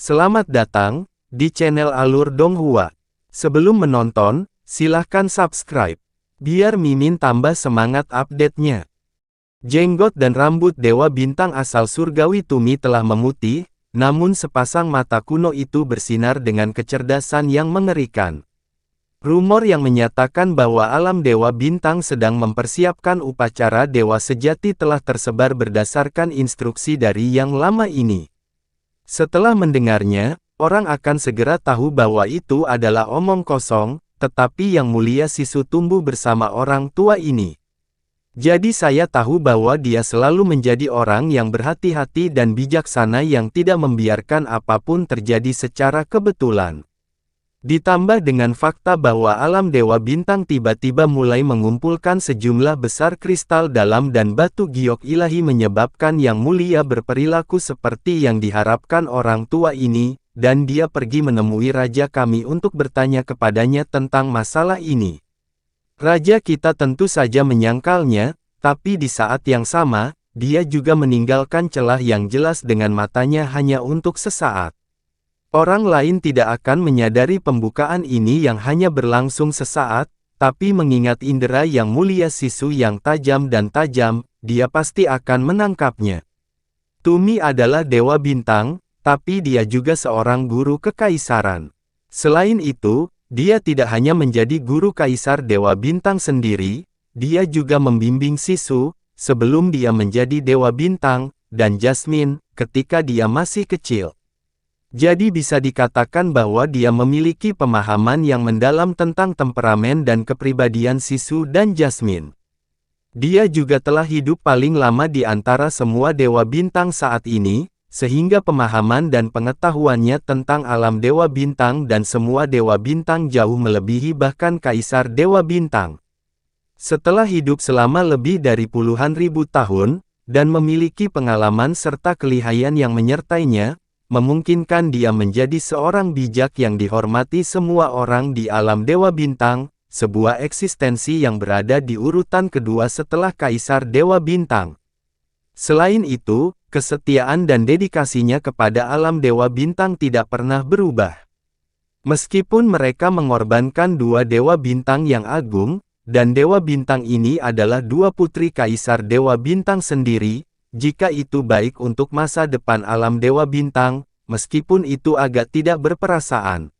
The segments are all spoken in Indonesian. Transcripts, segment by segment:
Selamat datang di channel Alur Donghua. Sebelum menonton, silahkan subscribe, biar Mimin tambah semangat update-nya. Jenggot dan rambut Dewa Bintang asal surgawi Tumi telah memutih, namun sepasang mata kuno itu bersinar dengan kecerdasan yang mengerikan. Rumor yang menyatakan bahwa alam Dewa Bintang sedang mempersiapkan upacara Dewa Sejati telah tersebar berdasarkan instruksi dari Yang Lama ini. Setelah mendengarnya, orang akan segera tahu bahwa itu adalah omong kosong, tetapi Yang Mulia Sisu tumbuh bersama orang tua ini. Jadi saya tahu bahwa dia selalu menjadi orang yang berhati-hati dan bijaksana yang tidak membiarkan apapun terjadi secara kebetulan. Ditambah dengan fakta bahwa alam Dewa Bintang tiba-tiba mulai mengumpulkan sejumlah besar kristal dalam dan batu giok ilahi menyebabkan Yang Mulia berperilaku seperti yang diharapkan orang tua ini, dan dia pergi menemui raja kami untuk bertanya kepadanya tentang masalah ini. Raja kita tentu saja menyangkalnya, tapi di saat yang sama, dia juga meninggalkan celah yang jelas dengan matanya hanya untuk sesaat. Orang lain tidak akan menyadari pembukaan ini yang hanya berlangsung sesaat, tapi mengingat indera Yang Mulia Sisu yang tajam dan tajam, dia pasti akan menangkapnya. Tumi adalah Dewa Bintang, tapi dia juga seorang guru kekaisaran. Selain itu, dia tidak hanya menjadi guru kaisar Dewa Bintang sendiri, dia juga membimbing Sisu, sebelum dia menjadi Dewa Bintang, dan Jasmine, ketika dia masih kecil. Jadi bisa dikatakan bahwa dia memiliki pemahaman yang mendalam tentang temperamen dan kepribadian Sisu dan Jasmine. Dia juga telah hidup paling lama di antara semua Dewa Bintang saat ini, sehingga pemahaman dan pengetahuannya tentang alam Dewa Bintang dan semua Dewa Bintang jauh melebihi bahkan Kaisar Dewa Bintang. Setelah hidup selama lebih dari puluhan ribu tahun, dan memiliki pengalaman serta kelihayan yang menyertainya, memungkinkan dia menjadi seorang bijak yang dihormati semua orang di alam Dewa Bintang, sebuah eksistensi yang berada di urutan kedua setelah Kaisar Dewa Bintang. Selain itu, kesetiaan dan dedikasinya kepada alam Dewa Bintang tidak pernah berubah. Meskipun mereka mengorbankan dua Dewa Bintang yang agung, dan Dewa Bintang ini adalah dua putri Kaisar Dewa Bintang sendiri, jika itu baik untuk masa depan alam Dewa Bintang, meskipun itu agak tidak berperasaan.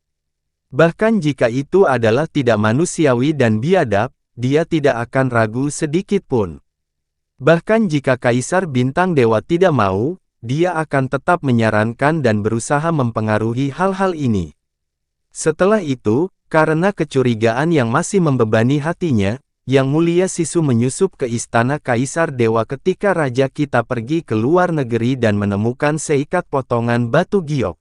Bahkan jika itu adalah tidak manusiawi dan biadab, dia tidak akan ragu sedikit pun. Bahkan jika Kaisar Bintang Dewa tidak mau, dia akan tetap menyarankan dan berusaha mempengaruhi hal-hal ini. Setelah itu, karena kecurigaan yang masih membebani hatinya, Yang Mulia Sisu menyusup ke istana Kaisar Dewa ketika raja kita pergi ke luar negeri dan menemukan seikat potongan batu giok.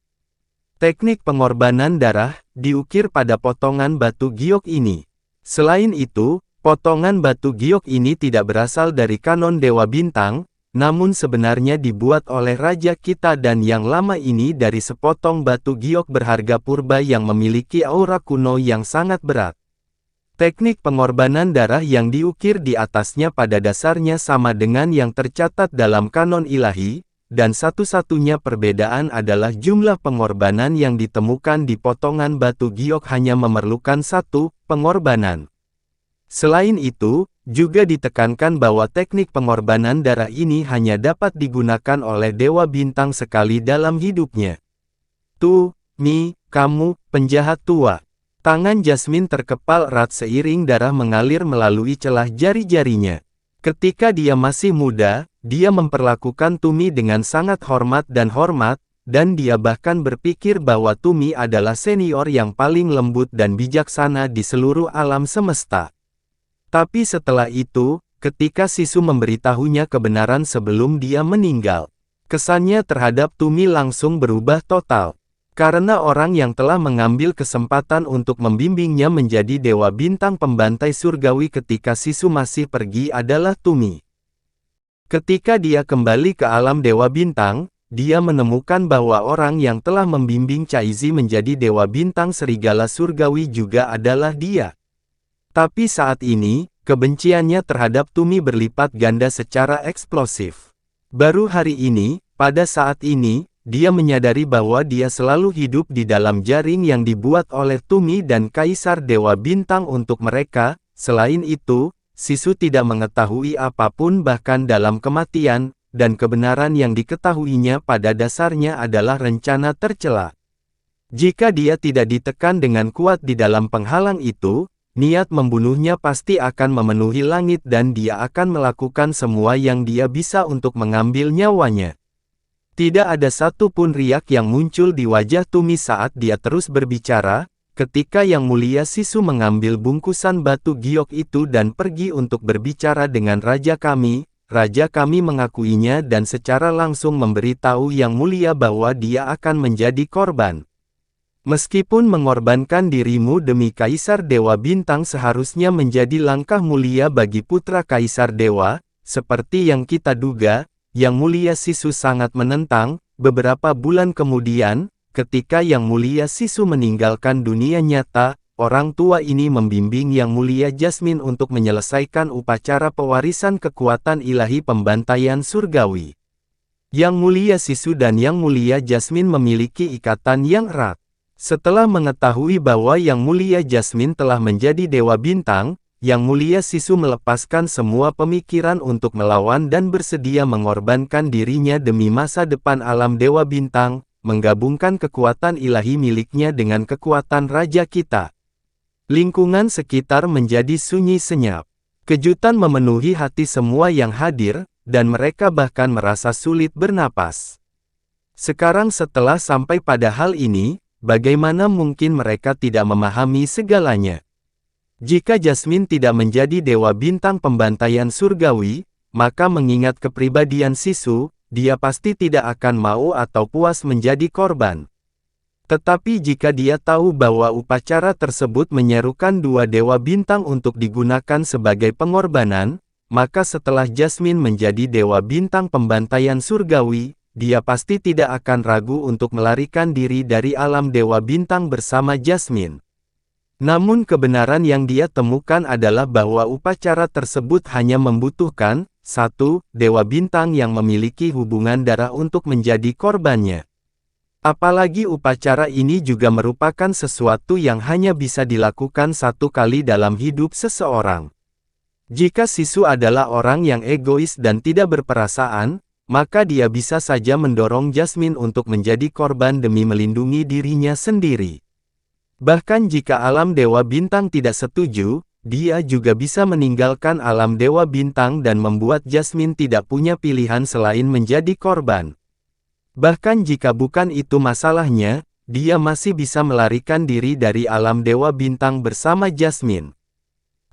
Teknik pengorbanan darah diukir pada potongan batu giok ini. Selain itu, potongan batu giok ini tidak berasal dari kanon Dewa Bintang, namun sebenarnya dibuat oleh raja kita dan Yang Lama ini dari sepotong batu giok berharga purba yang memiliki aura kuno yang sangat berat. Teknik pengorbanan darah yang diukir di atasnya pada dasarnya sama dengan yang tercatat dalam kanon ilahi, dan satu-satunya perbedaan adalah jumlah pengorbanan yang ditemukan di potongan batu giok hanya memerlukan satu pengorbanan. Selain itu, juga ditekankan bahwa teknik pengorbanan darah ini hanya dapat digunakan oleh Dewa Bintang sekali dalam hidupnya. Tumi, kamu, penjahat tua. Tangan Jasmine terkepal erat seiring darah mengalir melalui celah jari-jarinya. Ketika dia masih muda, dia memperlakukan Tumi dengan sangat hormat, dan dia bahkan berpikir bahwa Tumi adalah senior yang paling lembut dan bijaksana di seluruh alam semesta. Tapi setelah itu, ketika Sisu memberitahunya kebenaran sebelum dia meninggal, kesannya terhadap Tumi langsung berubah total. Karena orang yang telah mengambil kesempatan untuk membimbingnya menjadi Dewa Bintang pembantai surgawi ketika Sisu masih pergi adalah Tumi. Ketika dia kembali ke alam Dewa Bintang, dia menemukan bahwa orang yang telah membimbing Caizi menjadi Dewa Bintang serigala surgawi juga adalah dia. Tapi saat ini, kebenciannya terhadap Tumi berlipat ganda secara eksplosif. Baru hari ini, pada saat ini, dia menyadari bahwa dia selalu hidup di dalam jaring yang dibuat oleh Tumi dan Kaisar Dewa Bintang untuk mereka. Selain itu, Sisu tidak mengetahui apapun bahkan dalam kematian, dan kebenaran yang diketahuinya pada dasarnya adalah rencana tercela. Jika dia tidak ditekan dengan kuat di dalam penghalang itu, niat membunuhnya pasti akan memenuhi langit dan dia akan melakukan semua yang dia bisa untuk mengambil nyawanya. Tidak ada satu pun riak yang muncul di wajah Tumi saat dia terus berbicara, ketika Yang Mulia Sisu mengambil bungkusan batu giok itu dan pergi untuk berbicara dengan Raja kami mengakuinya dan secara langsung memberitahu Yang Mulia bahwa dia akan menjadi korban. Meskipun mengorbankan dirimu demi Kaisar Dewa Bintang seharusnya menjadi langkah mulia bagi putra Kaisar Dewa, seperti yang kita duga, Yang Mulia Sisu sangat menentang. Beberapa bulan kemudian, ketika Yang Mulia Sisu meninggalkan dunia nyata, orang tua ini membimbing Yang Mulia Jasmine untuk menyelesaikan upacara pewarisan kekuatan ilahi pembantaian surgawi. Yang Mulia Sisu dan Yang Mulia Jasmine memiliki ikatan yang erat. Setelah mengetahui bahwa Yang Mulia Jasmine telah menjadi Dewa Bintang, Yang Mulia Sisu melepaskan semua pemikiran untuk melawan dan bersedia mengorbankan dirinya demi masa depan alam Dewa Bintang, menggabungkan kekuatan ilahi miliknya dengan kekuatan Raja kita. Lingkungan sekitar menjadi sunyi senyap. Kejutan memenuhi hati semua yang hadir, dan mereka bahkan merasa sulit bernapas. Sekarang setelah sampai pada hal ini, bagaimana mungkin mereka tidak memahami segalanya? Jika Jasmine tidak menjadi Dewa Bintang pembantaian surgawi, maka mengingat kepribadian Sisu, dia pasti tidak akan mau atau puas menjadi korban. Tetapi jika dia tahu bahwa upacara tersebut menyerukan dua Dewa Bintang untuk digunakan sebagai pengorbanan, maka setelah Jasmine menjadi Dewa Bintang pembantaian surgawi, dia pasti tidak akan ragu untuk melarikan diri dari alam Dewa Bintang bersama Jasmine. Namun kebenaran yang dia temukan adalah bahwa upacara tersebut hanya membutuhkan, 1. Dewa Bintang yang memiliki hubungan darah untuk menjadi korbannya. Apalagi upacara ini juga merupakan sesuatu yang hanya bisa dilakukan satu kali dalam hidup seseorang. Jika Sisu adalah orang yang egois dan tidak berperasaan, maka dia bisa saja mendorong Jasmine untuk menjadi korban demi melindungi dirinya sendiri. Bahkan jika alam Dewa Bintang tidak setuju, dia juga bisa meninggalkan alam Dewa Bintang dan membuat Jasmine tidak punya pilihan selain menjadi korban. Bahkan jika bukan itu masalahnya, dia masih bisa melarikan diri dari alam Dewa Bintang bersama Jasmine.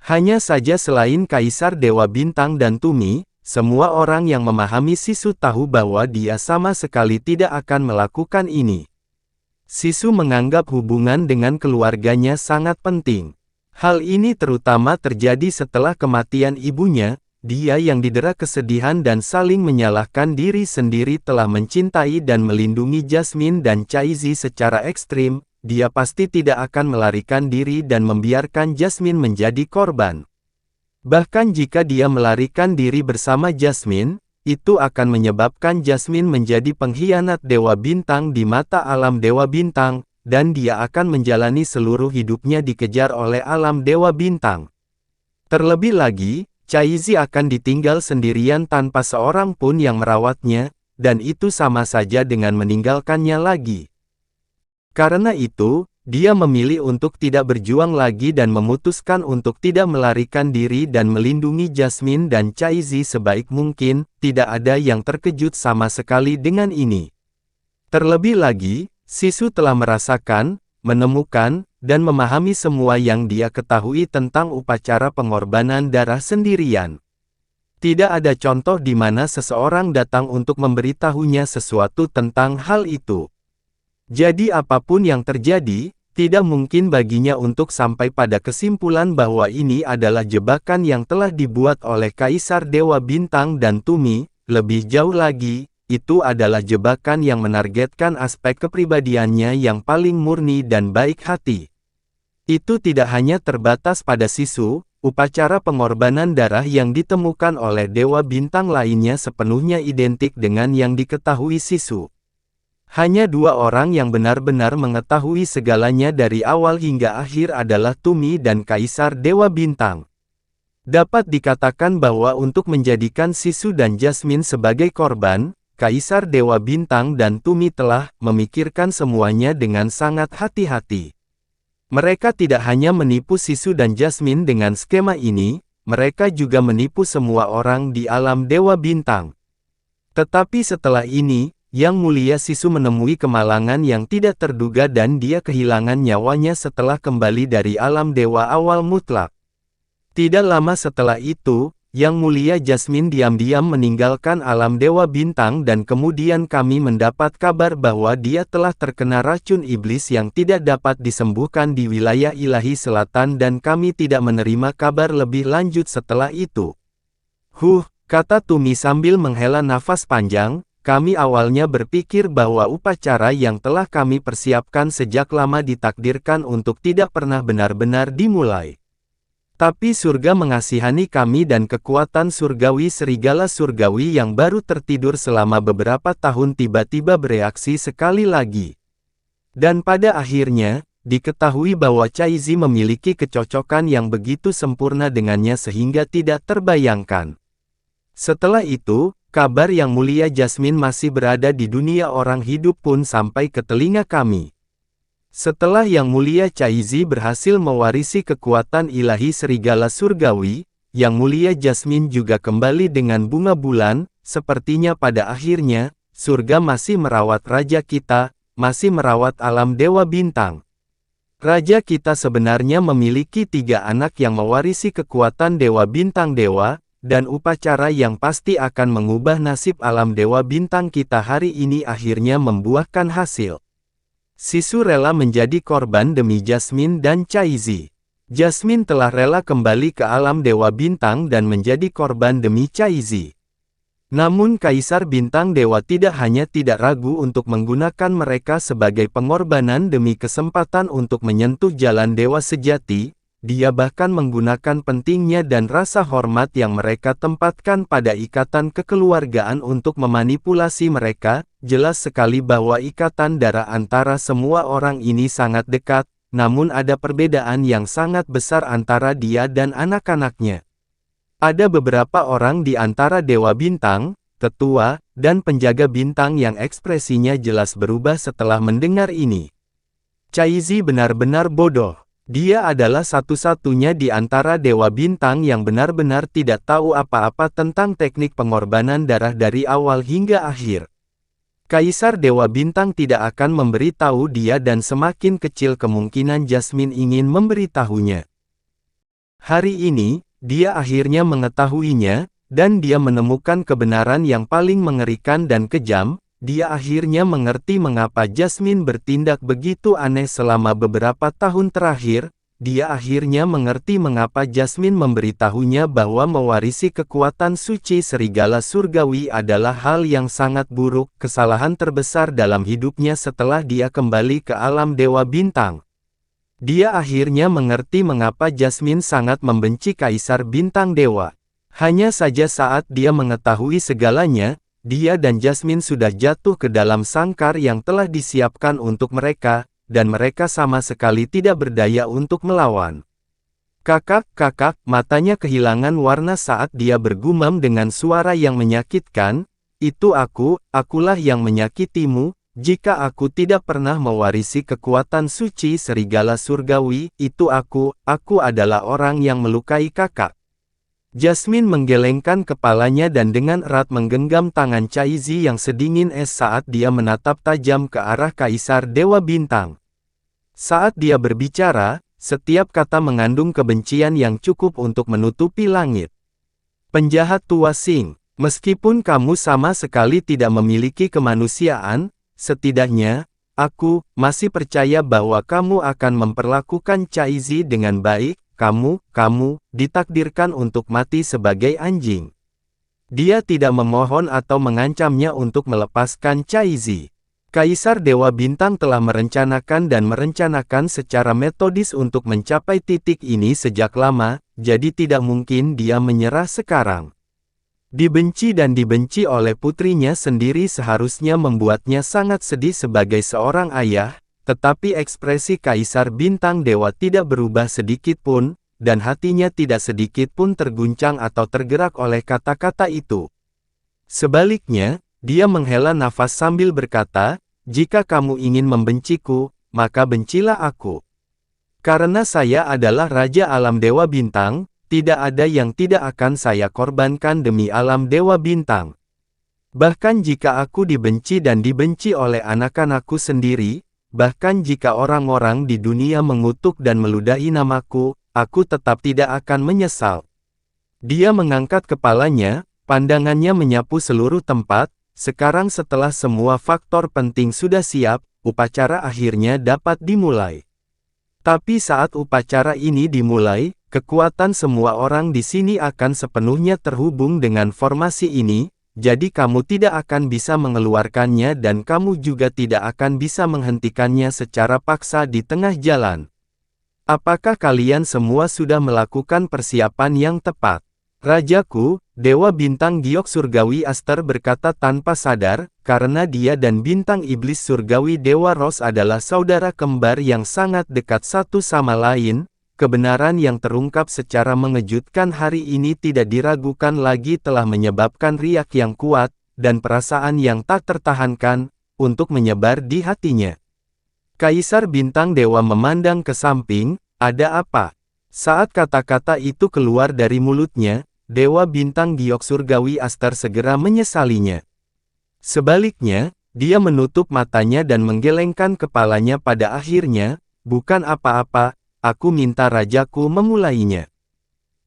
Hanya saja selain Kaisar Dewa Bintang dan Tumi, semua orang yang memahami Sisu tahu bahwa dia sama sekali tidak akan melakukan ini. Sisu menganggap hubungan dengan keluarganya sangat penting. Hal ini terutama terjadi setelah kematian ibunya, dia yang didera kesedihan dan saling menyalahkan diri sendiri telah mencintai dan melindungi Jasmine dan Caizi secara ekstrim, dia pasti tidak akan melarikan diri dan membiarkan Jasmine menjadi korban. Bahkan jika dia melarikan diri bersama Jasmine, itu akan menyebabkan Jasmine menjadi pengkhianat Dewa Bintang di mata alam Dewa Bintang, dan dia akan menjalani seluruh hidupnya dikejar oleh alam Dewa Bintang. Terlebih lagi, Caizi akan ditinggal sendirian tanpa seorang pun yang merawatnya, dan itu sama saja dengan meninggalkannya lagi. Karena itu, dia memilih untuk tidak berjuang lagi dan memutuskan untuk tidak melarikan diri dan melindungi Jasmine dan Caizi sebaik mungkin. Tidak ada yang terkejut sama sekali dengan ini. Terlebih lagi, Sisu telah merasakan, menemukan, dan memahami semua yang dia ketahui tentang upacara pengorbanan darah sendirian. Tidak ada contoh di mana seseorang datang untuk memberitahunya sesuatu tentang hal itu. Jadi apapun yang terjadi, tidak mungkin baginya untuk sampai pada kesimpulan bahwa ini adalah jebakan yang telah dibuat oleh Kaisar Dewa Bintang dan Tumi. Lebih jauh lagi, itu adalah jebakan yang menargetkan aspek kepribadiannya yang paling murni dan baik hati. Itu tidak hanya terbatas pada Sisu, upacara pengorbanan darah yang ditemukan oleh Dewa Bintang lainnya sepenuhnya identik dengan yang diketahui Sisu. Hanya dua orang yang benar-benar mengetahui segalanya dari awal hingga akhir adalah Tumi dan Kaisar Dewa Bintang. Dapat dikatakan bahwa untuk menjadikan Sisu dan Jasmine sebagai korban, Kaisar Dewa Bintang dan Tumi telah memikirkan semuanya dengan sangat hati-hati. Mereka tidak hanya menipu Sisu dan Jasmine dengan skema ini, mereka juga menipu semua orang di alam Dewa Bintang. Tetapi setelah ini, Yang Mulia Sisu menemui kemalangan yang tidak terduga dan dia kehilangan nyawanya setelah kembali dari alam Dewa Awal Mutlak. Tidak lama setelah itu, Yang Mulia Jasmine diam-diam meninggalkan alam Dewa Bintang dan kemudian kami mendapat kabar bahwa dia telah terkena racun iblis yang tidak dapat disembuhkan di wilayah Ilahi Selatan dan kami tidak menerima kabar lebih lanjut setelah itu. Kata Tumi sambil menghela nafas panjang. Kami awalnya berpikir bahwa upacara yang telah kami persiapkan sejak lama ditakdirkan untuk tidak pernah benar-benar dimulai. Tapi surga mengasihani kami dan kekuatan surgawi serigala surgawi yang baru tertidur selama beberapa tahun tiba-tiba bereaksi sekali lagi. Dan pada akhirnya, diketahui bahwa Caizi memiliki kecocokan yang begitu sempurna dengannya sehingga tidak terbayangkan. Setelah itu, kabar Yang Mulia Jasmine masih berada di dunia orang hidup pun sampai ke telinga kami. Setelah Yang Mulia Caizi berhasil mewarisi kekuatan ilahi serigala surgawi, Yang Mulia Jasmine juga kembali dengan bunga bulan, sepertinya pada akhirnya, surga masih merawat raja kita, masih merawat alam Dewa Bintang. Raja kita sebenarnya memiliki 3 anak yang mewarisi kekuatan Dewa Bintang Dewa, dan upacara yang pasti akan mengubah nasib alam Dewa Bintang kita hari ini akhirnya membuahkan hasil. Sisu rela menjadi korban demi Jasmine dan Caizi. Jasmine telah rela kembali ke alam Dewa Bintang dan menjadi korban demi Caizi. Namun Kaisar Bintang Dewa tidak hanya tidak ragu untuk menggunakan mereka sebagai pengorbanan demi kesempatan untuk menyentuh jalan dewa sejati. Dia bahkan menggunakan pentingnya dan rasa hormat yang mereka tempatkan pada ikatan kekeluargaan untuk memanipulasi mereka. Jelas sekali bahwa ikatan darah antara semua orang ini sangat dekat, namun ada perbedaan yang sangat besar antara dia dan anak-anaknya. Ada beberapa orang di antara Dewa Bintang, tetua, dan penjaga bintang yang ekspresinya jelas berubah setelah mendengar ini. Caizi benar-benar bodoh. Dia adalah satu-satunya di antara Dewa Bintang yang benar-benar tidak tahu apa-apa tentang teknik pengorbanan darah dari awal hingga akhir. Kaisar Dewa Bintang tidak akan memberitahu dia dan semakin kecil kemungkinan Jasmine ingin memberitahunya. Hari ini, dia akhirnya mengetahuinya, dan dia menemukan kebenaran yang paling mengerikan dan kejam. Dia akhirnya mengerti mengapa Jasmine bertindak begitu aneh selama beberapa tahun terakhir. Dia akhirnya mengerti mengapa Jasmine memberitahunya bahwa mewarisi kekuatan suci serigala surgawi adalah hal yang sangat buruk, kesalahan terbesar dalam hidupnya setelah dia kembali ke alam Dewa Bintang. Dia akhirnya mengerti mengapa Jasmine sangat membenci Kaisar Bintang Dewa. Hanya saja saat dia mengetahui segalanya, dia dan Jasmine sudah jatuh ke dalam sangkar yang telah disiapkan untuk mereka, dan mereka sama sekali tidak berdaya untuk melawan. Kakak, matanya kehilangan warna saat dia bergumam dengan suara yang menyakitkan, itu akulah yang menyakitimu, jika aku tidak pernah mewarisi kekuatan suci serigala surgawi, itu aku adalah orang yang melukai kakak. Jasmine menggelengkan kepalanya dan dengan erat menggenggam tangan Caizi yang sedingin es saat dia menatap tajam ke arah Kaisar Dewa Bintang. Saat dia berbicara, setiap kata mengandung kebencian yang cukup untuk menutupi langit. Penjahat tua Sing, meskipun kamu sama sekali tidak memiliki kemanusiaan, setidaknya, aku masih percaya bahwa kamu akan memperlakukan Caizi dengan baik. Kamu ditakdirkan untuk mati sebagai anjing. Dia tidak memohon atau mengancamnya untuk melepaskan Caizi. Kaisar Dewa Bintang telah merencanakan secara metodis untuk mencapai titik ini sejak lama, jadi tidak mungkin dia menyerah sekarang. Dibenci dan dibenci oleh putrinya sendiri seharusnya membuatnya sangat sedih sebagai seorang ayah, tetapi ekspresi Kaisar Bintang Dewa tidak berubah sedikit pun, dan hatinya tidak sedikit pun terguncang atau tergerak oleh kata-kata itu. Sebaliknya, dia menghela nafas sambil berkata, "Jika kamu ingin membenciku, maka bencilah aku. Karena saya adalah Raja Alam Dewa Bintang, tidak ada yang tidak akan saya korbankan demi alam Dewa Bintang. Bahkan jika aku dibenci dan dibenci oleh anak-anakku sendiri, bahkan jika orang-orang di dunia mengutuk dan meludahi namaku, aku tetap tidak akan menyesal." Dia mengangkat kepalanya, pandangannya menyapu seluruh tempat. Sekarang setelah semua faktor penting sudah siap, upacara akhirnya dapat dimulai. Tapi saat upacara ini dimulai, kekuatan semua orang di sini akan sepenuhnya terhubung dengan formasi ini, jadi kamu tidak akan bisa mengeluarkannya dan kamu juga tidak akan bisa menghentikannya secara paksa di tengah jalan. Apakah kalian semua sudah melakukan persiapan yang tepat? Rajaku, Dewa Bintang Giok Surgawi Aster berkata tanpa sadar, karena dia dan Bintang Iblis Surgawi Dewa Ros adalah saudara kembar yang sangat dekat satu sama lain. Kebenaran yang terungkap secara mengejutkan hari ini tidak diragukan lagi telah menyebabkan riak yang kuat, dan perasaan yang tak tertahankan, untuk menyebar di hatinya. Kaisar Bintang Dewa memandang ke samping, ada apa? Saat kata-kata itu keluar dari mulutnya, Dewa Bintang Giok Surgawi Aster segera menyesalinya. Sebaliknya, dia menutup matanya dan menggelengkan kepalanya pada akhirnya, bukan apa-apa, aku minta rajaku memulainya.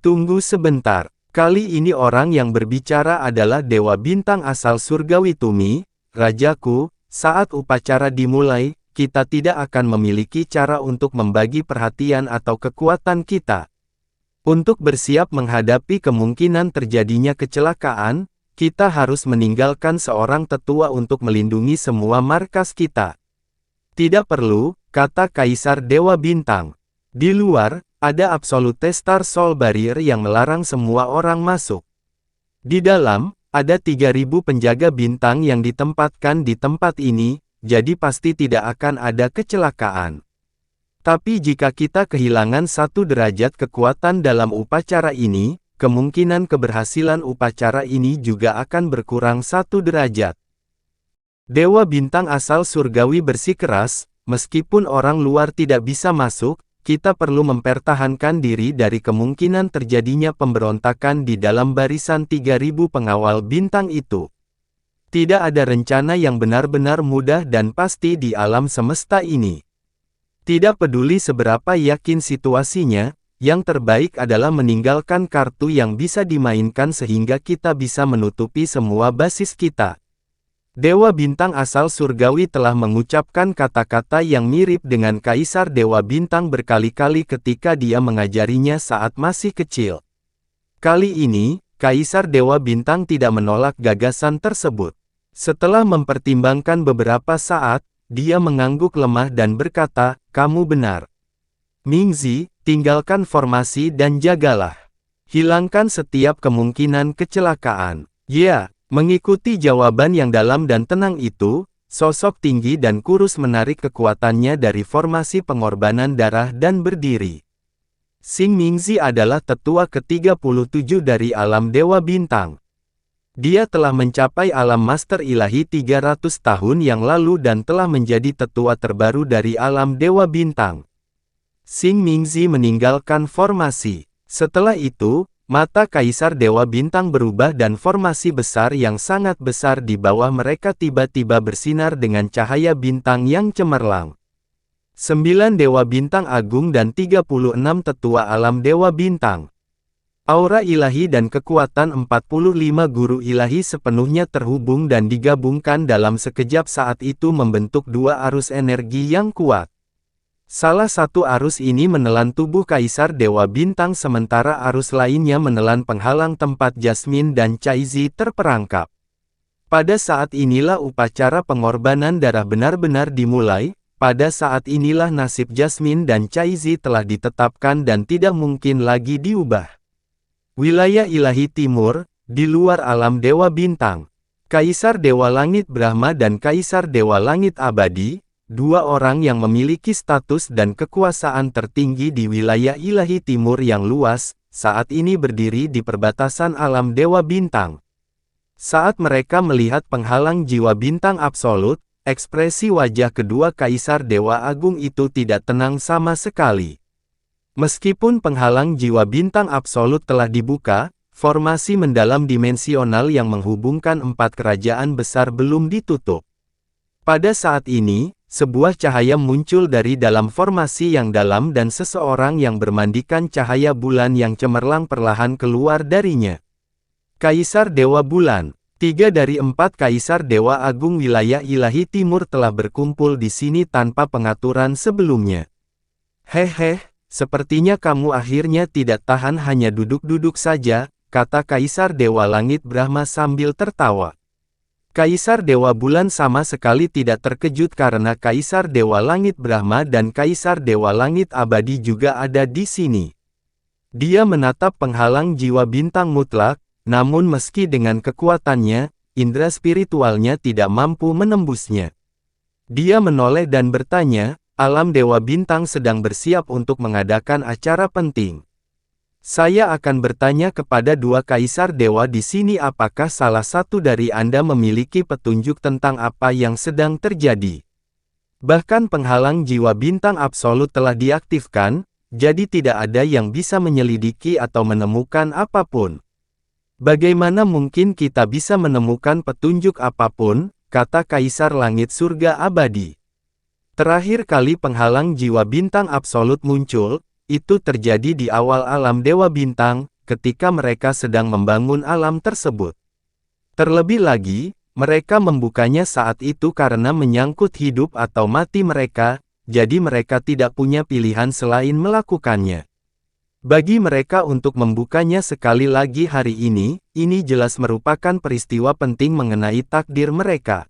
Tunggu sebentar, kali ini orang yang berbicara adalah Dewa Bintang asal Surgawi Tumi. Rajaku, saat upacara dimulai, kita tidak akan memiliki cara untuk membagi perhatian atau kekuatan kita. Untuk bersiap menghadapi kemungkinan terjadinya kecelakaan, kita harus meninggalkan seorang tetua untuk melindungi semua markas kita. Tidak perlu, kata Kaisar Dewa Bintang. Di luar, ada Absolute Star Soul Barrier yang melarang semua orang masuk. Di dalam, ada 3.000 penjaga bintang yang ditempatkan di tempat ini, jadi pasti tidak akan ada kecelakaan. Tapi jika kita kehilangan 1 derajat kekuatan dalam upacara ini, kemungkinan keberhasilan upacara ini juga akan berkurang 1 derajat. Dewa Bintang asal surgawi bersikeras, meskipun orang luar tidak bisa masuk, kita perlu mempertahankan diri dari kemungkinan terjadinya pemberontakan di dalam barisan 3.000 pengawal bintang itu. Tidak ada rencana yang benar-benar mudah dan pasti di alam semesta ini. Tidak peduli seberapa yakin situasinya, yang terbaik adalah meninggalkan kartu yang bisa dimainkan sehingga kita bisa menutupi semua basis kita. Dewa Bintang asal surgawi telah mengucapkan kata-kata yang mirip dengan Kaisar Dewa Bintang berkali-kali ketika dia mengajarinya saat masih kecil. Kali ini, Kaisar Dewa Bintang tidak menolak gagasan tersebut. Setelah mempertimbangkan beberapa saat, dia mengangguk lemah dan berkata, "Kamu benar. Mingzi, tinggalkan formasi dan jagalah. Hilangkan setiap kemungkinan kecelakaan." Ya. Mengikuti jawaban yang dalam dan tenang itu, sosok tinggi dan kurus menarik kekuatannya dari formasi pengorbanan darah dan berdiri. Xing Mingzi adalah tetua ke-37 dari alam Dewa Bintang. Dia telah mencapai alam Master Ilahi 300 tahun yang lalu dan telah menjadi tetua terbaru dari alam Dewa Bintang. Xing Mingzi meninggalkan formasi. Setelah itu, mata Kaisar Dewa Bintang berubah dan formasi besar yang sangat besar di bawah mereka tiba-tiba bersinar dengan cahaya bintang yang cemerlang. 9 Dewa Bintang Agung dan 36 tetua alam Dewa Bintang. Aura ilahi dan kekuatan 45 guru ilahi sepenuhnya terhubung dan digabungkan dalam sekejap saat itu membentuk 2 arus energi yang kuat. Salah satu arus ini menelan tubuh Kaisar Dewa Bintang sementara arus lainnya menelan penghalang tempat Jasmine dan Caizi terperangkap. Pada saat inilah upacara pengorbanan darah benar-benar dimulai, pada saat inilah nasib Jasmine dan Caizi telah ditetapkan dan tidak mungkin lagi diubah. Wilayah Ilahi Timur, Di luar alam Dewa Bintang, Kaisar Dewa Langit Brahma dan Kaisar Dewa Langit Abadi, dua orang yang memiliki status dan kekuasaan tertinggi di wilayah ilahi timur yang luas, saat ini berdiri di perbatasan alam Dewa Bintang. Saat mereka melihat penghalang jiwa bintang absolut, ekspresi wajah kedua Kaisar Dewa Agung itu tidak tenang sama sekali. Meskipun penghalang jiwa bintang absolut telah dibuka, formasi mendalam dimensional yang menghubungkan empat kerajaan besar belum ditutup. Pada saat ini, sebuah cahaya muncul dari dalam formasi yang dalam dan seseorang yang bermandikan cahaya bulan yang cemerlang perlahan keluar darinya. Kaisar Dewa Bulan, 3 dari 4 Kaisar Dewa Agung wilayah ilahi timur telah berkumpul di sini tanpa pengaturan sebelumnya. Hehe, sepertinya kamu akhirnya tidak tahan hanya duduk-duduk saja, kata Kaisar Dewa Langit Brahma sambil tertawa. Kaisar Dewa Bulan sama sekali tidak terkejut karena Kaisar Dewa Langit Brahma dan Kaisar Dewa Langit Abadi juga ada di sini. Dia menatap penghalang jiwa bintang mutlak, namun meski dengan kekuatannya, indera spiritualnya tidak mampu menembusnya. Dia menoleh dan bertanya, alam Dewa Bintang sedang bersiap untuk mengadakan acara penting. Saya akan bertanya kepada dua Kaisar Dewa di sini apakah salah satu dari Anda memiliki petunjuk tentang apa yang sedang terjadi. Bahkan penghalang jiwa bintang absolut telah diaktifkan, jadi tidak ada yang bisa menyelidiki atau menemukan apapun. Bagaimana mungkin kita bisa menemukan petunjuk apapun, kata Kaisar Langit Surga Abadi. Terakhir kali penghalang jiwa bintang absolut muncul, itu terjadi di awal alam Dewa Bintang, ketika mereka sedang membangun alam tersebut. Terlebih lagi, mereka membukanya saat itu karena menyangkut hidup atau mati mereka, jadi mereka tidak punya pilihan selain melakukannya. Bagi mereka untuk membukanya sekali lagi hari ini jelas merupakan peristiwa penting mengenai takdir mereka.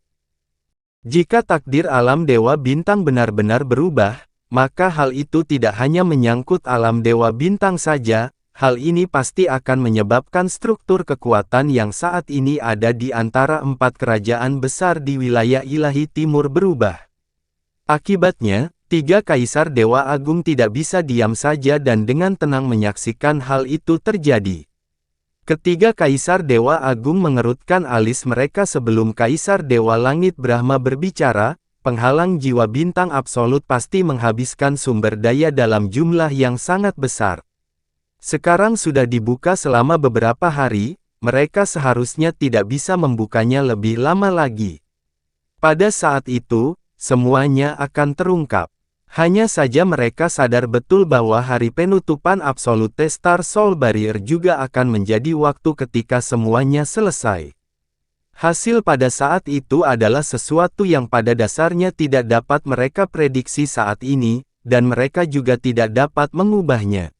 Jika takdir alam Dewa Bintang benar-benar berubah, maka hal itu tidak hanya menyangkut alam Dewa Bintang saja, hal ini pasti akan menyebabkan struktur kekuatan yang saat ini ada di antara empat kerajaan besar di wilayah ilahi timur berubah. Akibatnya, 3 Kaisar Dewa Agung tidak bisa diam saja dan dengan tenang menyaksikan hal itu terjadi. Ketiga Kaisar Dewa Agung mengerutkan alis mereka sebelum Kaisar Dewa Langit Brahma berbicara. Penghalang jiwa bintang absolut pasti menghabiskan sumber daya dalam jumlah yang sangat besar. Sekarang sudah dibuka selama beberapa hari, mereka seharusnya tidak bisa membukanya lebih lama lagi. Pada saat itu, semuanya akan terungkap. Hanya saja mereka sadar betul bahwa hari penutupan Absolute Star Soul Barrier juga akan menjadi waktu ketika semuanya selesai. Hasil pada saat itu adalah sesuatu yang pada dasarnya tidak dapat mereka prediksi saat ini, dan mereka juga tidak dapat mengubahnya.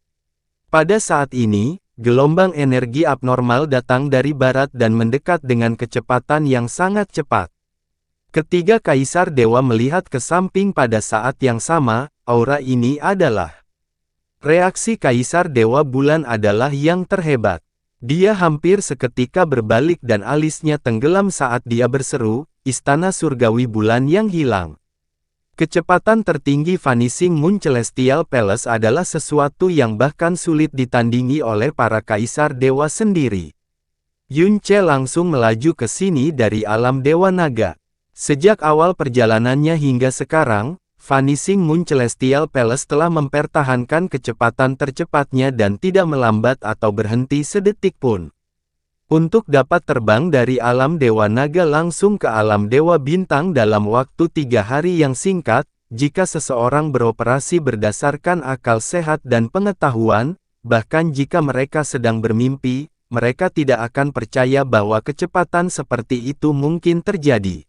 Pada saat ini, gelombang energi abnormal datang dari barat dan mendekat dengan kecepatan yang sangat cepat. Ketiga Kaisar Dewa melihat ke samping pada saat yang sama, aura ini adalah. Reaksi Kaisar Dewa Bulan adalah yang terhebat. Dia hampir seketika berbalik dan alisnya tenggelam saat dia berseru, Istana Surgawi Bulan yang hilang. Kecepatan tertinggi Vanishing Moon Celestial Palace adalah sesuatu yang bahkan sulit ditandingi oleh para Kaisar Dewa sendiri. Yunce langsung melaju ke sini dari alam Dewa Naga. Sejak awal perjalanannya hingga sekarang, Vanishing Moon Celestial Palace telah mempertahankan kecepatan tercepatnya dan tidak melambat atau berhenti sedetik pun. Untuk dapat terbang dari alam Dewa Naga langsung ke alam Dewa Bintang dalam waktu 3 hari yang singkat, jika seseorang beroperasi berdasarkan akal sehat dan pengetahuan, bahkan jika mereka sedang bermimpi, mereka tidak akan percaya bahwa kecepatan seperti itu mungkin terjadi.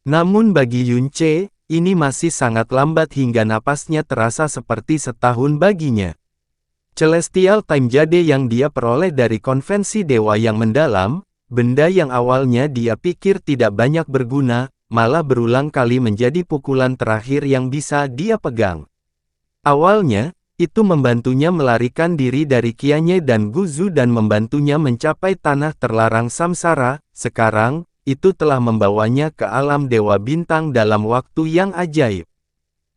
Namun bagi Yunce, ini masih sangat lambat hingga napasnya terasa seperti setahun baginya. Celestial Time Jade yang dia peroleh dari konvensi dewa yang mendalam, benda yang awalnya dia pikir tidak banyak berguna, malah berulang kali menjadi pukulan terakhir yang bisa dia pegang. Awalnya, Itu membantunya melarikan diri dari Qianye dan Guzu dan membantunya mencapai tanah terlarang samsara. Sekarang, itu telah membawanya ke alam Dewa Bintang dalam waktu yang ajaib.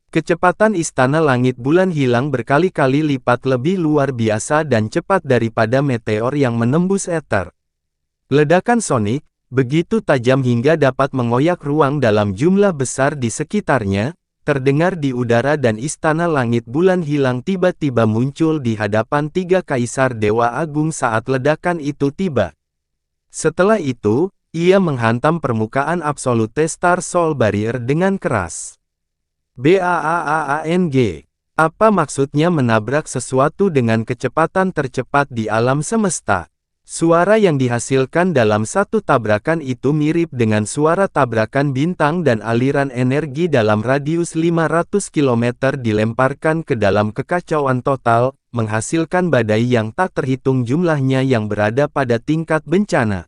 Kecepatan Istana Langit Bulan Hilang berkali-kali lipat lebih luar biasa dan cepat daripada meteor yang menembus ether. Ledakan sonik, begitu tajam hingga dapat mengoyak ruang dalam jumlah besar di sekitarnya, terdengar di udara dan Istana Langit Bulan Hilang tiba-tiba muncul di hadapan tiga kaisar Dewa Agung saat ledakan itu tiba. Setelah itu, ia menghantam permukaan Absolute Star Soul Barrier dengan keras. BAAAANG. Apa maksudnya menabrak sesuatu dengan kecepatan tercepat di alam semesta? Suara yang dihasilkan dalam satu tabrakan itu mirip dengan suara tabrakan bintang dan aliran energi dalam radius 500 km dilemparkan ke dalam kekacauan total, menghasilkan badai yang tak terhitung jumlahnya yang berada pada tingkat bencana.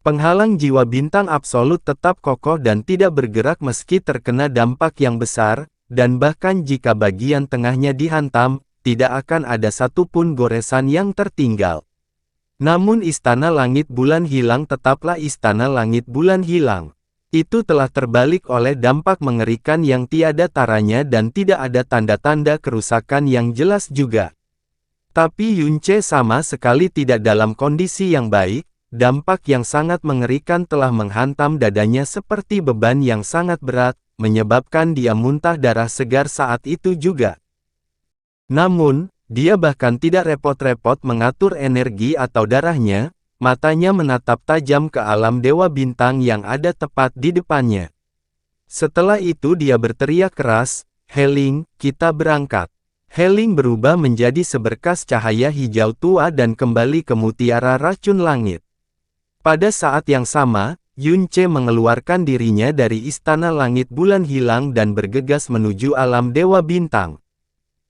Penghalang jiwa bintang absolut tetap kokoh dan tidak bergerak meski terkena dampak yang besar, dan bahkan jika bagian tengahnya dihantam, tidak akan ada satupun goresan yang tertinggal. Namun Istana Langit Bulan Hilang tetaplah Istana Langit Bulan Hilang. Itu telah terbalik oleh dampak mengerikan yang tiada taranya dan tidak ada tanda-tanda kerusakan yang jelas juga. Tapi Yunce sama sekali tidak dalam kondisi yang baik, dampak yang sangat mengerikan telah menghantam dadanya seperti beban yang sangat berat, menyebabkan dia muntah darah segar saat itu juga. Namun, dia bahkan tidak repot-repot mengatur energi atau darahnya, matanya menatap tajam ke alam Dewa Bintang yang ada tepat di depannya. Setelah itu dia berteriak keras, "Heling, kita berangkat." Heling berubah menjadi seberkas cahaya hijau tua dan kembali ke mutiara racun langit. Pada saat yang sama, Yunce mengeluarkan dirinya dari Istana Langit Bulan Hilang dan bergegas menuju alam Dewa Bintang.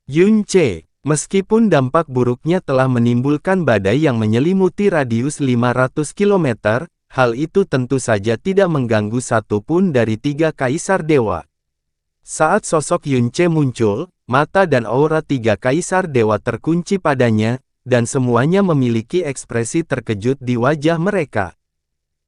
Yunce, meskipun dampak buruknya telah menimbulkan badai yang menyelimuti radius 500 km, hal itu tentu saja tidak mengganggu satupun dari tiga kaisar dewa. Saat sosok Yunce muncul, mata dan aura tiga kaisar dewa terkunci padanya, dan semuanya memiliki ekspresi terkejut di wajah mereka.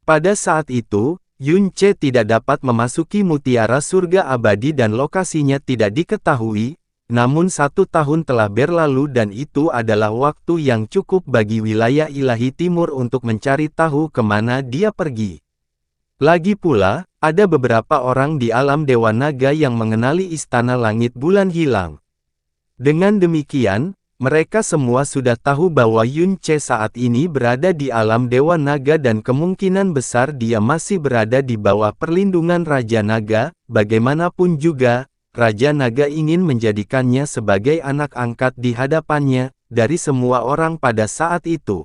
Pada saat itu, Yunce tidak dapat memasuki mutiara surga abadi dan lokasinya tidak diketahui. Namun 1 tahun telah berlalu dan itu adalah waktu yang cukup bagi wilayah ilahi timur untuk mencari tahu kemana dia pergi. Lagi pula, ada beberapa orang di alam Dewa Naga yang mengenali Istana Langit Bulan Hilang. Dengan demikian, mereka semua sudah tahu bahwa Yunce saat ini berada di alam Dewa Naga dan kemungkinan besar dia masih berada di bawah perlindungan Raja Naga. Bagaimanapun juga, Raja Naga ingin menjadikannya sebagai anak angkat di hadapannya, dari semua orang pada saat itu.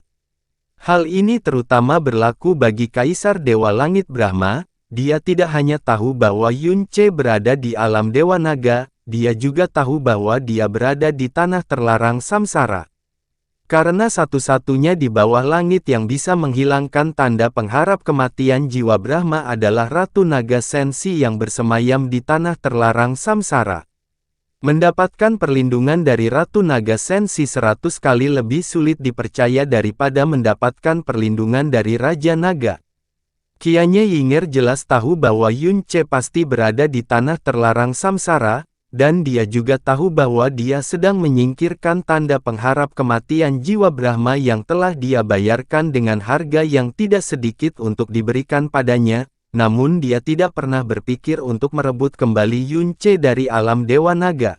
Hal ini terutama berlaku bagi Kaisar Dewa Langit Brahma. Dia tidak hanya tahu bahwa Yunce berada di alam Dewa Naga, dia juga tahu bahwa dia berada di tanah terlarang samsara. Karena satu-satunya di bawah langit yang bisa menghilangkan tanda pengharap kematian jiwa Brahma adalah Ratu Naga Sensi yang bersemayam di tanah terlarang samsara. Mendapatkan perlindungan dari Ratu Naga Sensi 100 kali lebih sulit dipercaya daripada mendapatkan perlindungan dari Raja Naga. Qianye Yinger jelas tahu bahwa Yunce pasti berada di tanah terlarang samsara, dan dia juga tahu bahwa dia sedang menyingkirkan tanda pengharap kematian jiwa Brahma yang telah dia bayarkan dengan harga yang tidak sedikit untuk diberikan padanya, namun dia tidak pernah berpikir untuk merebut kembali Yunce dari alam Dewa Naga.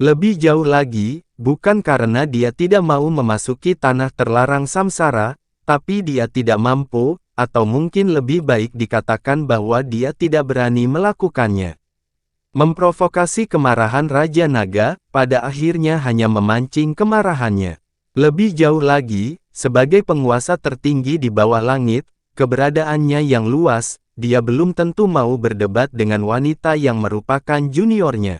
Lebih jauh lagi, bukan karena dia tidak mau memasuki tanah terlarang samsara, tapi dia tidak mampu, atau mungkin lebih baik dikatakan bahwa dia tidak berani melakukannya. Memprovokasi kemarahan Raja Naga, pada akhirnya hanya memancing kemarahannya. Lebih jauh lagi, sebagai penguasa tertinggi di bawah langit, keberadaannya yang luas, dia belum tentu mau berdebat dengan wanita yang merupakan juniornya.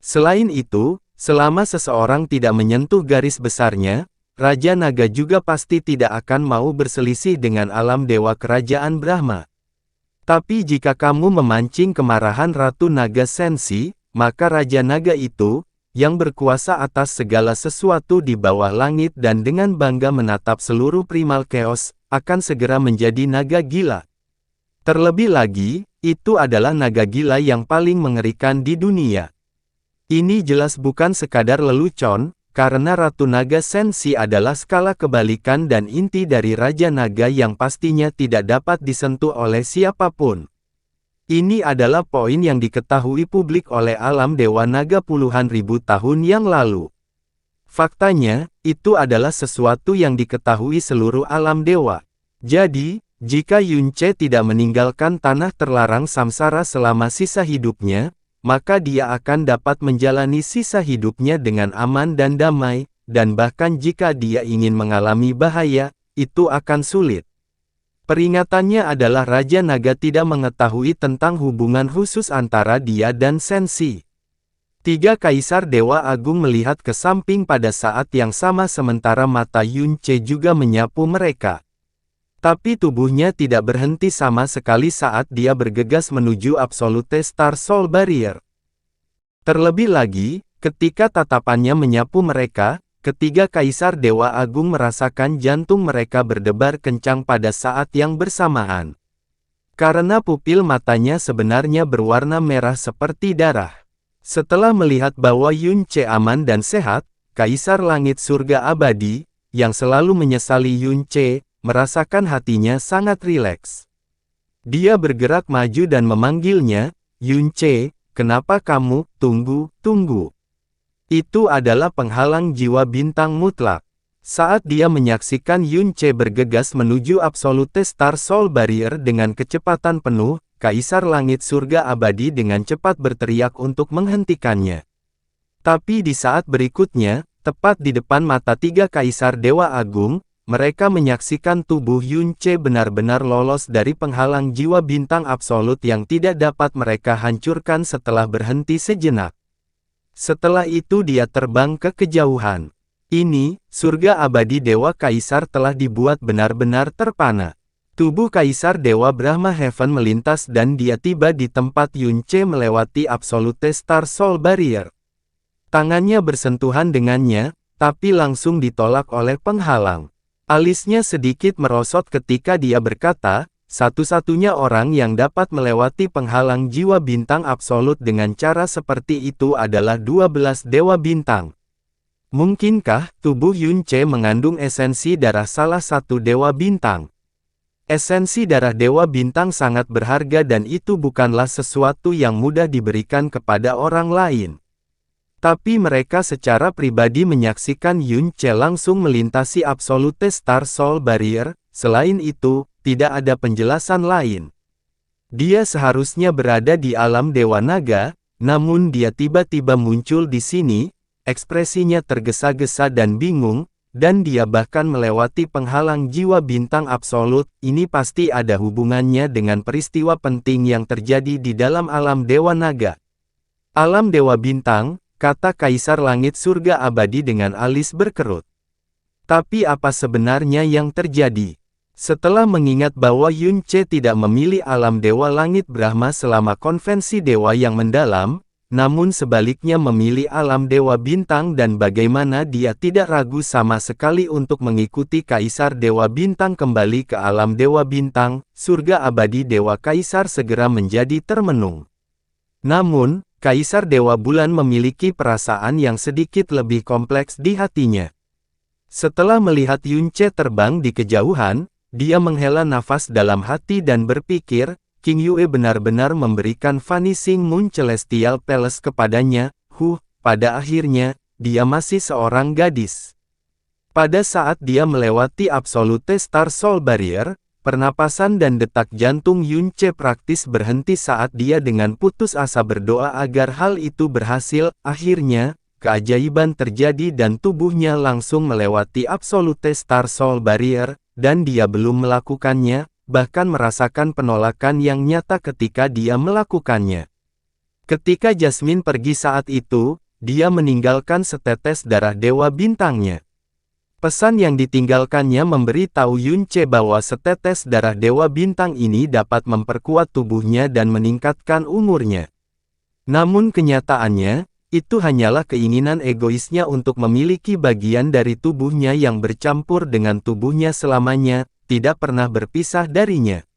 Selain itu, selama seseorang tidak menyentuh garis besarnya, Raja Naga juga pasti tidak akan mau berselisih dengan alam dewa kerajaan Brahma. Tapi jika kamu memancing kemarahan Ratu Naga Sensi, maka Raja Naga itu, yang berkuasa atas segala sesuatu di bawah langit dan dengan bangga menatap seluruh primal chaos, akan segera menjadi naga gila. Terlebih lagi, itu adalah naga gila yang paling mengerikan di dunia. Ini jelas bukan sekadar lelucon, karena Ratu Naga Senshi adalah skala kebalikan dan inti dari Raja Naga yang pastinya tidak dapat disentuh oleh siapapun. Ini adalah poin yang diketahui publik oleh alam Dewa Naga puluhan ribu tahun yang lalu. Faktanya, itu adalah sesuatu yang diketahui seluruh alam dewa. Jadi, jika Yunce tidak meninggalkan tanah terlarang samsara selama sisa hidupnya, maka dia akan dapat menjalani sisa hidupnya dengan aman dan damai, dan bahkan jika dia ingin mengalami bahaya, itu akan sulit. Peringatannya adalah Raja Naga tidak mengetahui tentang hubungan khusus antara dia dan Senshi. Tiga Kaisar Dewa Agung melihat ke samping pada saat yang sama sementara mata Yunce juga menyapu mereka. Tapi tubuhnya tidak berhenti sama sekali saat dia bergegas menuju Absolute Star Soul Barrier. Terlebih lagi, ketika tatapannya menyapu mereka, ketiga Kaisar Dewa Agung merasakan jantung mereka berdebar kencang pada saat yang bersamaan. Karena pupil matanya sebenarnya berwarna merah seperti darah. Setelah melihat bahwa Yunce aman dan sehat, Kaisar Langit Surga Abadi, yang selalu menyesali Yunce, merasakan hatinya sangat rileks. Dia bergerak maju dan memanggilnya, "Yunce, kenapa kamu tunggu?" Itu adalah penghalang jiwa bintang mutlak. Saat dia menyaksikan Yunce bergegas menuju Absolute Star Soul Barrier dengan kecepatan penuh, Kaisar Langit Surga Abadi dengan cepat berteriak untuk menghentikannya. Tapi di saat berikutnya, tepat di depan mata tiga Kaisar Dewa Agung, mereka menyaksikan tubuh Yunce benar-benar lolos dari penghalang jiwa bintang absolut yang tidak dapat mereka hancurkan setelah berhenti sejenak. Setelah itu dia terbang ke kejauhan. Ini, surga abadi Dewa Kaisar telah dibuat benar-benar terpana. Tubuh Kaisar Dewa Brahma Heaven melintas dan dia tiba di tempat Yunce melewati Absolute Star Soul Barrier. Tangannya bersentuhan dengannya, tapi langsung ditolak oleh penghalang. Alisnya sedikit merosot ketika dia berkata, satu-satunya orang yang dapat melewati penghalang jiwa bintang absolut dengan cara seperti itu adalah 12 Dewa Bintang. Mungkinkah tubuh Yunce mengandung esensi darah salah satu Dewa Bintang? Esensi darah Dewa Bintang sangat berharga dan itu bukanlah sesuatu yang mudah diberikan kepada orang lain. Tapi mereka secara pribadi menyaksikan Yunce langsung melintasi Absolute Star Soul Barrier, selain itu, tidak ada penjelasan lain. Dia seharusnya berada di alam Dewa Naga, namun dia tiba-tiba muncul di sini, ekspresinya tergesa-gesa dan bingung, dan dia bahkan melewati penghalang jiwa bintang absolut. Ini pasti ada hubungannya dengan peristiwa penting yang terjadi di dalam alam Dewa Naga. Alam Dewa Bintang, kata Kaisar Langit Surga Abadi dengan alis berkerut. Tapi apa sebenarnya yang terjadi? Setelah mengingat bahwa Yunce tidak memilih alam Dewa Langit Brahma selama konvensi dewa yang mendalam, namun sebaliknya memilih alam Dewa Bintang dan bagaimana dia tidak ragu sama sekali untuk mengikuti Kaisar Dewa Bintang kembali ke alam Dewa Bintang, surga abadi Dewa Kaisar segera menjadi termenung. Namun, Kaisar Dewa Bulan memiliki perasaan yang sedikit lebih kompleks di hatinya. Setelah melihat Yunce terbang di kejauhan, dia menghela nafas dalam hati dan berpikir, King Yue benar-benar memberikan Vanishing Moon Celestial Palace kepadanya. Pada akhirnya, dia masih seorang gadis. Pada saat dia melewati Absolute Star Soul Barrier, pernapasan dan detak jantung Yunce praktis berhenti saat dia dengan putus asa berdoa agar hal itu berhasil. Akhirnya, keajaiban terjadi dan tubuhnya langsung melewati Absolute Star Soul Barrier, dan dia belum melakukannya, bahkan merasakan penolakan yang nyata ketika dia melakukannya. Ketika Jasmine pergi saat itu, dia meninggalkan setetes darah Dewa Bintangnya. Pesan yang ditinggalkannya memberi tahu Yunce bahwa setetes darah Dewa Bintang ini dapat memperkuat tubuhnya dan meningkatkan umurnya. Namun kenyataannya, Itu hanyalah keinginan egoisnya untuk memiliki bagian dari tubuhnya yang bercampur dengan tubuhnya selamanya, tidak pernah berpisah darinya.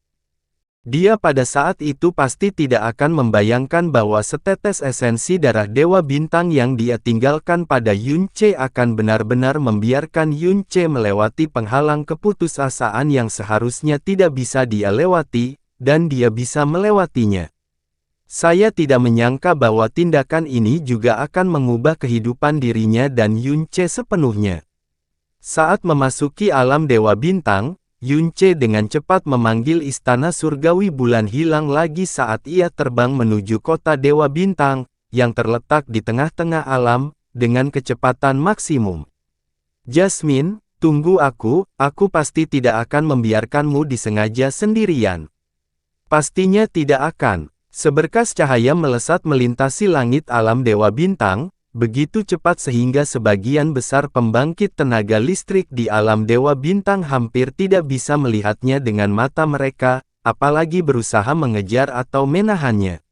Dia pada saat itu pasti tidak akan membayangkan bahwa setetes esensi darah Dewa Bintang yang dia tinggalkan pada Yun Ce akan benar-benar membiarkan Yun Ce melewati penghalang keputusasaan yang seharusnya tidak bisa dia lewati, dan dia bisa melewatinya. Saya tidak menyangka bahwa tindakan ini juga akan mengubah kehidupan dirinya dan Yun Ce sepenuhnya. Saat memasuki alam Dewa Bintang, Yun Ce dengan cepat memanggil istana surgawi bulan hilang lagi saat ia terbang menuju kota Dewa Bintang, yang terletak di tengah-tengah alam, dengan kecepatan maksimum. Jasmine, tunggu aku pasti tidak akan membiarkanmu disengaja sendirian. Pastinya tidak akan. Seberkas cahaya melesat melintasi langit alam Dewa Bintang, begitu cepat sehingga sebagian besar pembangkit tenaga listrik di alam Dewa Bintang hampir tidak bisa melihatnya dengan mata mereka, apalagi berusaha mengejar atau menahannya.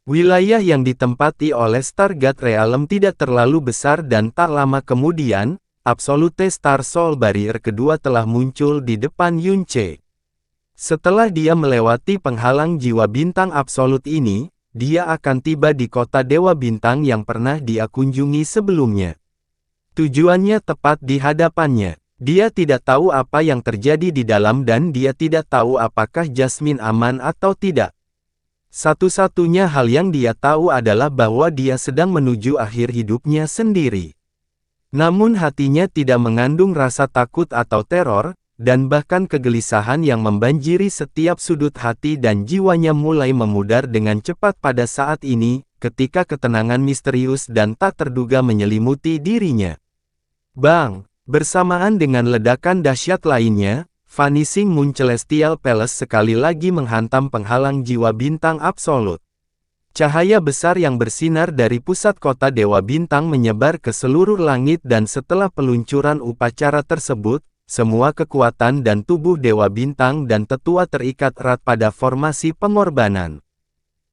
Wilayah yang ditempati oleh Stargate Realm tidak terlalu besar dan tak lama kemudian, Absolute Star Soul Barrier kedua telah muncul di depan Yun Ce. Setelah dia melewati penghalang jiwa bintang absolut ini, dia akan tiba di kota Dewa Bintang yang pernah dia kunjungi sebelumnya. Tujuannya tepat di hadapannya. Dia tidak tahu apa yang terjadi di dalam dan dia tidak tahu apakah Jasmine aman atau tidak. Satu-satunya hal yang dia tahu adalah bahwa dia sedang menuju akhir hidupnya sendiri. Namun hatinya tidak mengandung rasa takut atau teror, dan bahkan kegelisahan yang membanjiri setiap sudut hati dan jiwanya mulai memudar dengan cepat pada saat ini, ketika ketenangan misterius dan tak terduga menyelimuti dirinya. Bang! Bersamaan dengan ledakan dahsyat lainnya, Vanishing Moon Celestial Palace sekali lagi menghantam penghalang jiwa bintang absolut. Cahaya besar yang bersinar dari pusat kota Dewa Bintang menyebar ke seluruh langit dan setelah peluncuran upacara tersebut, semua kekuatan dan tubuh Dewa Bintang dan Tetua terikat erat pada formasi pengorbanan.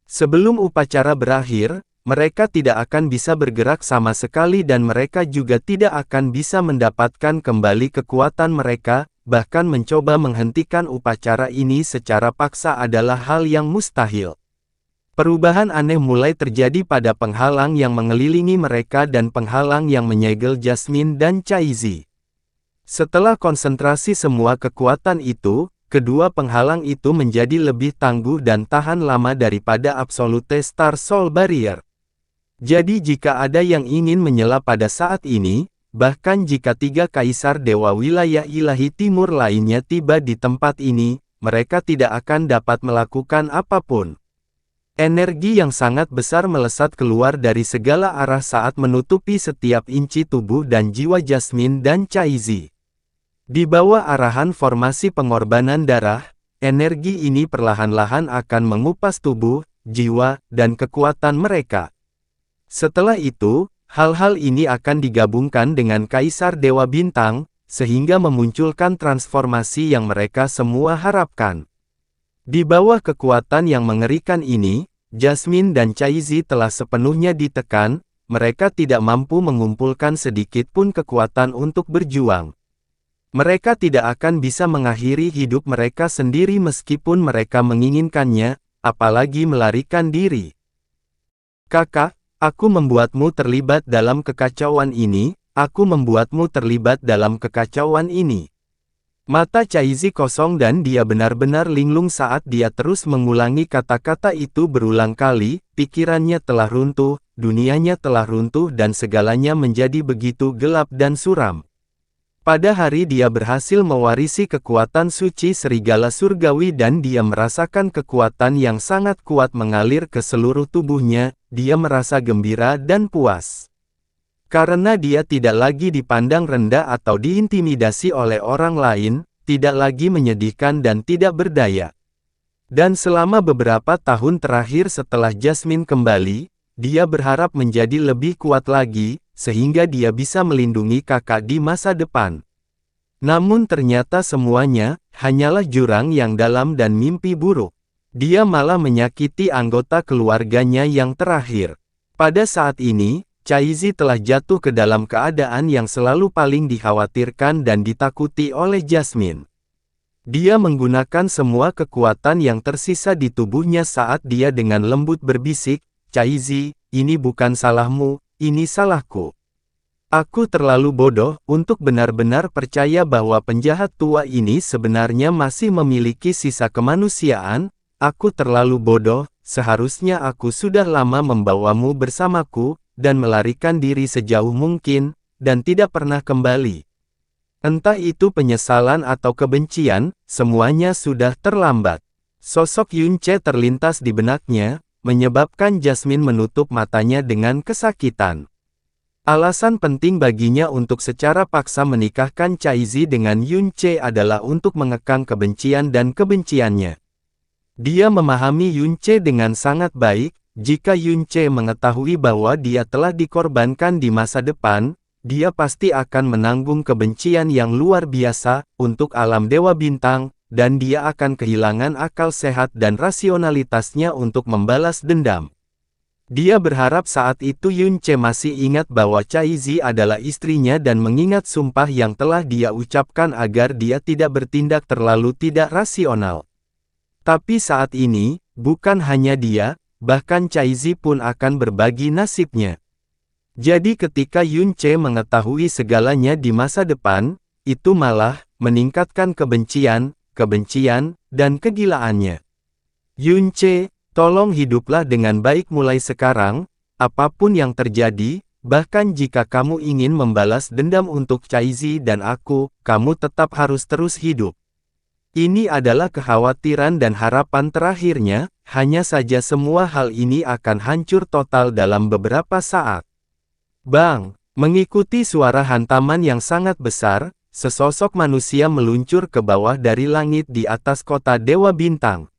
Sebelum upacara berakhir, mereka tidak akan bisa bergerak sama sekali dan mereka juga tidak akan bisa mendapatkan kembali kekuatan mereka, bahkan mencoba menghentikan upacara ini secara paksa adalah hal yang mustahil. Perubahan aneh mulai terjadi pada penghalang yang mengelilingi mereka dan penghalang yang menyegel Jasmine dan Chaizi. Setelah konsentrasi semua kekuatan itu, kedua penghalang itu menjadi lebih tangguh dan tahan lama daripada Absolute Star Soul Barrier. Jadi jika ada yang ingin menyela pada saat ini, bahkan jika tiga kaisar dewa wilayah ilahi timur lainnya tiba di tempat ini, mereka tidak akan dapat melakukan apapun. Energi yang sangat besar melesat keluar dari segala arah saat menutupi setiap inci tubuh dan jiwa Jasmine dan Chaizi. Di bawah arahan formasi pengorbanan darah, energi ini perlahan-lahan akan mengupas tubuh, jiwa, dan kekuatan mereka. Setelah itu, hal-hal ini akan digabungkan dengan Kaisar Dewa Bintang, sehingga memunculkan transformasi yang mereka semua harapkan. Di bawah kekuatan yang mengerikan ini, Jasmine dan Chaizi telah sepenuhnya ditekan, mereka tidak mampu mengumpulkan sedikit pun kekuatan untuk berjuang. Mereka tidak akan bisa mengakhiri hidup mereka sendiri meskipun mereka menginginkannya, apalagi melarikan diri. Kakak, aku membuatmu terlibat dalam kekacauan ini, aku membuatmu terlibat dalam kekacauan ini. Mata Chaizi kosong dan dia benar-benar linglung saat dia terus mengulangi kata-kata itu berulang kali, pikirannya telah runtuh, dunianya telah runtuh dan segalanya menjadi begitu gelap dan suram. Pada hari dia berhasil mewarisi kekuatan suci serigala surgawi dan dia merasakan kekuatan yang sangat kuat mengalir ke seluruh tubuhnya, dia merasa gembira dan puas. Karena dia tidak lagi dipandang rendah atau diintimidasi oleh orang lain, tidak lagi menyedihkan dan tidak berdaya. Dan selama beberapa tahun terakhir setelah Jasmine kembali, dia berharap menjadi lebih kuat lagi, sehingga dia bisa melindungi kakak di masa depan. Namun ternyata semuanya, hanyalah jurang yang dalam dan mimpi buruk. Dia malah menyakiti anggota keluarganya yang terakhir. Pada saat ini, Caizi telah jatuh ke dalam keadaan yang selalu paling dikhawatirkan dan ditakuti oleh Jasmine. Dia menggunakan semua kekuatan yang tersisa di tubuhnya saat dia dengan lembut berbisik, "Caizi, ini bukan salahmu, ini salahku. Aku terlalu bodoh untuk benar-benar percaya bahwa penjahat tua ini sebenarnya masih memiliki sisa kemanusiaan. Aku terlalu bodoh, seharusnya aku sudah lama membawamu bersamaku, dan melarikan diri sejauh mungkin, dan tidak pernah kembali." Entah itu penyesalan atau kebencian, semuanya sudah terlambat. Sosok Yunche terlintas di benaknya, menyebabkan Jasmine menutup matanya dengan kesakitan. Alasan penting baginya untuk secara paksa menikahkan Caizi dengan Yunche adalah untuk mengekang kebencian dan kebenciannya. Dia memahami Yunche dengan sangat baik. Jika Yunche mengetahui bahwa dia telah dikorbankan di masa depan, dia pasti akan menanggung kebencian yang luar biasa untuk alam Dewa Bintang, dan dia akan kehilangan akal sehat dan rasionalitasnya untuk membalas dendam. Dia berharap saat itu Yunche masih ingat bahwa Caizi adalah istrinya dan mengingat sumpah yang telah dia ucapkan agar dia tidak bertindak terlalu tidak rasional. Tapi saat ini, bukan hanya dia, bahkan Caizi pun akan berbagi nasibnya. Jadi ketika Yunche mengetahui segalanya di masa depan, itu malah meningkatkan kebencian, dan kegilaannya. "Yunche, tolong hiduplah dengan baik mulai sekarang, apapun yang terjadi, bahkan jika kamu ingin membalas dendam untuk Caizi dan aku, kamu tetap harus terus hidup." Ini adalah kekhawatiran dan harapan terakhirnya, hanya saja semua hal ini akan hancur total dalam beberapa saat. Bang! Mengikuti suara hantaman yang sangat besar, sesosok manusia meluncur ke bawah dari langit di atas kota Dewa Bintang.